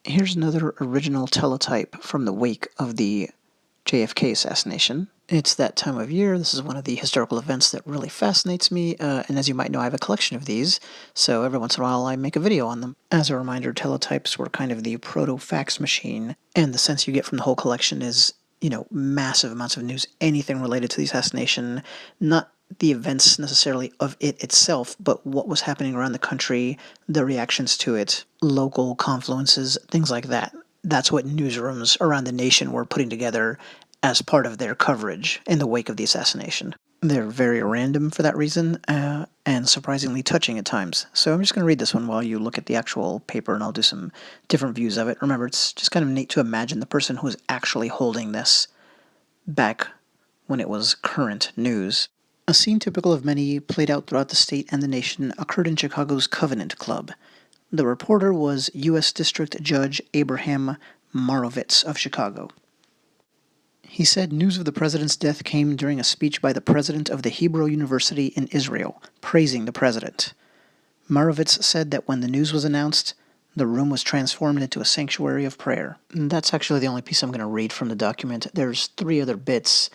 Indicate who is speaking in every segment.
Speaker 1: Here's another original teletype from the wake of the JFK assassination. It's that time of year. This is one of the historical events that really fascinates me, and as you might know, I have a collection of these, so every once in a while I make a video on them. As a reminder, teletypes were kind of the proto-fax machine, and the sense you get from the whole collection is, massive amounts of news, anything related to the assassination, not the events necessarily of it itself, but what was happening around the country, the reactions to it, local confluences, things like that. That's what newsrooms around the nation were putting together as part of their coverage in the wake of the assassination. They're very random for that reason, and surprisingly touching at times. So I'm just going to read this one while you look at the actual paper, and I'll do some different views of it. Remember, it's just kind of neat to imagine the person who was actually holding this back when it was current news. A scene typical of many played out throughout the state and the nation occurred in Chicago's Covenant Club. The reporter was U.S. District Judge Abraham Marovitz of Chicago. He said news of the president's death came during a speech by the president of the Hebrew University in Israel, praising the president. Marovitz said that when the news was announced, the room was transformed into a sanctuary of prayer. And that's actually the only piece I'm going to read from the document. There's 3 other bits,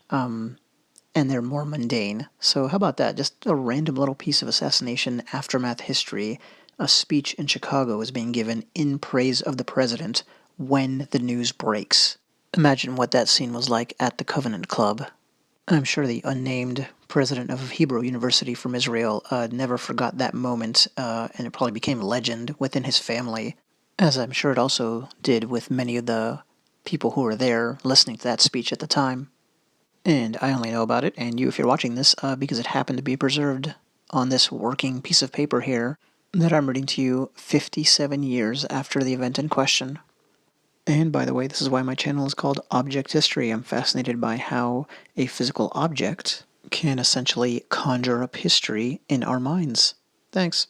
Speaker 1: and they're more mundane. So how about that? Just a random little piece of assassination aftermath history. A speech in Chicago is being given in praise of the president when the news breaks. Imagine what that scene was like at the Covenant Club. I'm sure the unnamed president of Hebrew University from Israel never forgot that moment, and it probably became legend within his family, as I'm sure it also did with many of the people who were there listening to that speech at the time. And I only know about it, and you if you're watching this, because it happened to be preserved on this working piece of paper here that I'm reading to you 57 years after the event in question. And by the way, this is why my channel is called Object History. I'm fascinated by how a physical object can essentially conjure up history in our minds. Thanks.